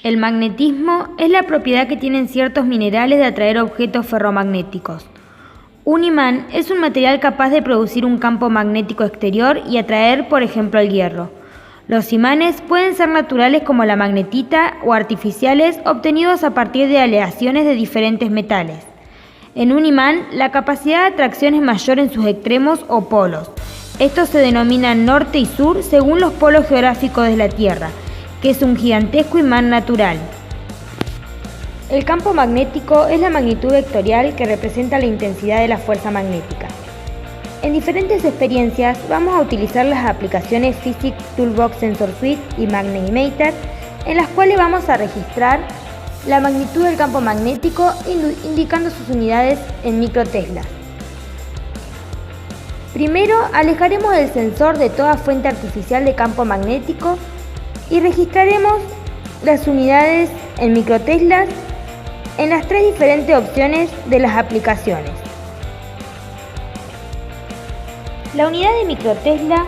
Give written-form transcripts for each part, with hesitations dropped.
El magnetismo es la propiedad que tienen ciertos minerales de atraer objetos ferromagnéticos. Un imán es un material capaz de producir un campo magnético exterior y atraer, por ejemplo, el hierro. Los imanes pueden ser naturales como la magnetita o artificiales obtenidos a partir de aleaciones de diferentes metales. En un imán, la capacidad de atracción es mayor en sus extremos o polos. Estos se denominan norte y sur según los polos geográficos de la Tierra, que es un gigantesco imán natural. El campo magnético es la magnitud vectorial que representa la intensidad de la fuerza magnética. En diferentes experiencias vamos a utilizar las aplicaciones Physics Toolbox Sensor Suite y Magnetimeter, en las cuales vamos a registrar la magnitud del campo magnético indicando sus unidades en microteslas. Primero, alejaremos el sensor de toda fuente artificial de campo magnético y registraremos las unidades en microteslas en las tres diferentes opciones de las aplicaciones. La unidad de microtesla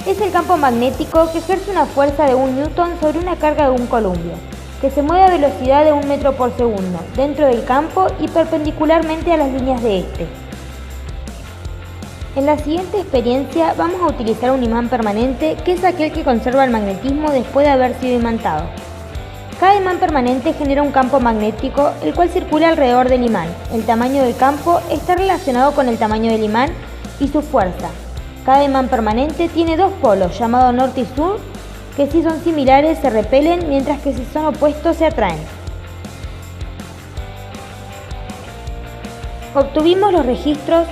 es el campo magnético que ejerce una fuerza de 1 newton sobre una carga de un columpio, que se mueve a velocidad de 1 metro por segundo dentro del campo y perpendicularmente a las líneas de este. En la siguiente experiencia vamos a utilizar un imán permanente, que es aquel que conserva el magnetismo después de haber sido imantado. Cada imán permanente genera un campo magnético, el cual circula alrededor del imán. El tamaño del campo está relacionado con el tamaño del imán y su fuerza. Cada imán permanente tiene dos polos, llamados norte y sur, que si son similares se repelen, mientras que si son opuestos se atraen. Obtuvimos los registros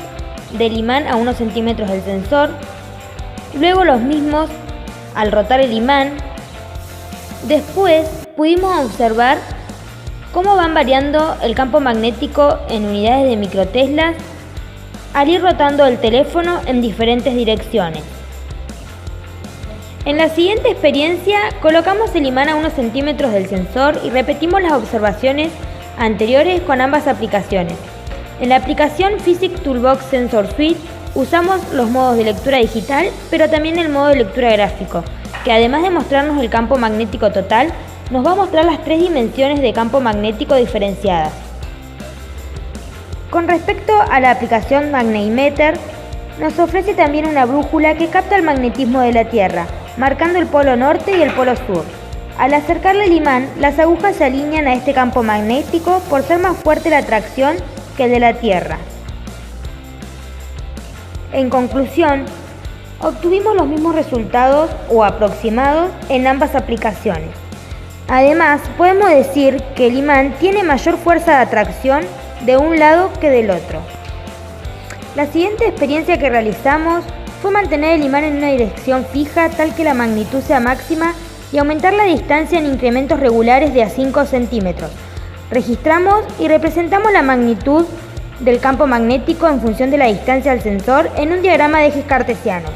del imán a unos centímetros del sensor, luego los mismos al rotar el imán. Después pudimos observar cómo van variando el campo magnético en unidades de microteslas al ir rotando el teléfono en diferentes direcciones. En la siguiente experiencia colocamos el imán a unos centímetros del sensor y repetimos las observaciones anteriores con ambas aplicaciones. En la aplicación Physics Toolbox Sensor Suite usamos los modos de lectura digital, pero también el modo de lectura gráfico, que además de mostrarnos el campo magnético total, nos va a mostrar las tres dimensiones de campo magnético diferenciadas. Con respecto a la aplicación Magnetimeter, nos ofrece también una brújula que capta el magnetismo de la Tierra, marcando el polo norte y el polo sur. Al acercarle el imán, las agujas se alinean a este campo magnético por ser más fuerte la atracción que el de la Tierra. En conclusión, obtuvimos los mismos resultados o aproximados en ambas aplicaciones. Además, podemos decir que el imán tiene mayor fuerza de atracción de un lado que del otro. La siguiente experiencia que realizamos fue mantener el imán en una dirección fija tal que la magnitud sea máxima y aumentar la distancia en incrementos regulares de a 5 centímetros. Registramos y representamos la magnitud del campo magnético en función de la distancia al sensor en un diagrama de ejes cartesianos.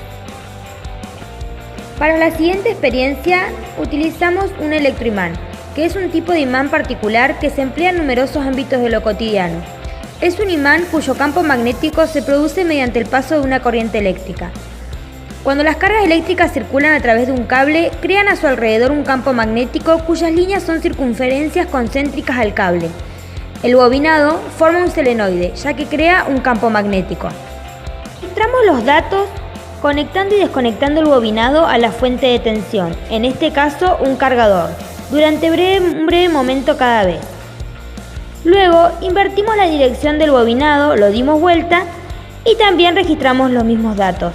Para la siguiente experiencia utilizamos un electroimán, que es un tipo de imán particular que se emplea en numerosos ámbitos de lo cotidiano. Es un imán cuyo campo magnético se produce mediante el paso de una corriente eléctrica. Cuando las cargas eléctricas circulan a través de un cable, crean a su alrededor un campo magnético cuyas líneas son circunferencias concéntricas al cable. El bobinado forma un solenoide, ya que crea un campo magnético. Registramos los datos conectando y desconectando el bobinado a la fuente de tensión, en este caso un cargador, durante un breve momento cada vez. Luego invertimos la dirección del bobinado, lo dimos vuelta y también registramos los mismos datos.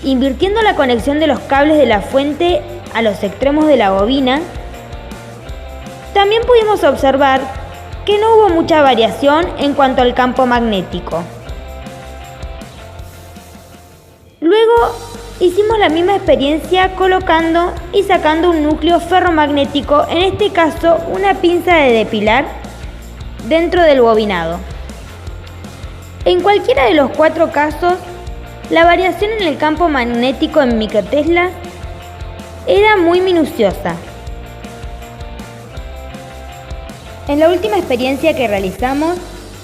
Invirtiendo la conexión de los cables de la fuente a los extremos de la bobina, también pudimos observar que no hubo mucha variación en cuanto al campo magnético. Luego hicimos la misma experiencia colocando y sacando un núcleo ferromagnético, en este caso una pinza de depilar, dentro del bobinado. En cualquiera de los 4 casos, la variación en el campo magnético en microteslas era muy minuciosa. En la última experiencia que realizamos,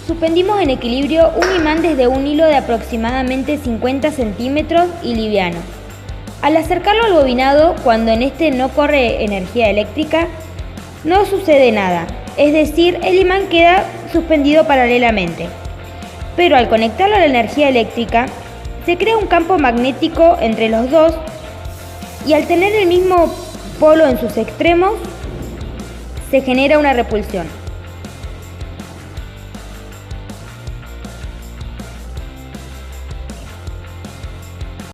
suspendimos en equilibrio un imán desde un hilo de aproximadamente 50 centímetros y liviano. Al acercarlo al bobinado, cuando en este no corre energía eléctrica, no sucede nada, es decir, el imán queda suspendido paralelamente. Pero al conectarlo a la energía eléctrica, se crea un campo magnético entre los dos y al tener el mismo polo en sus extremos, se genera una repulsión.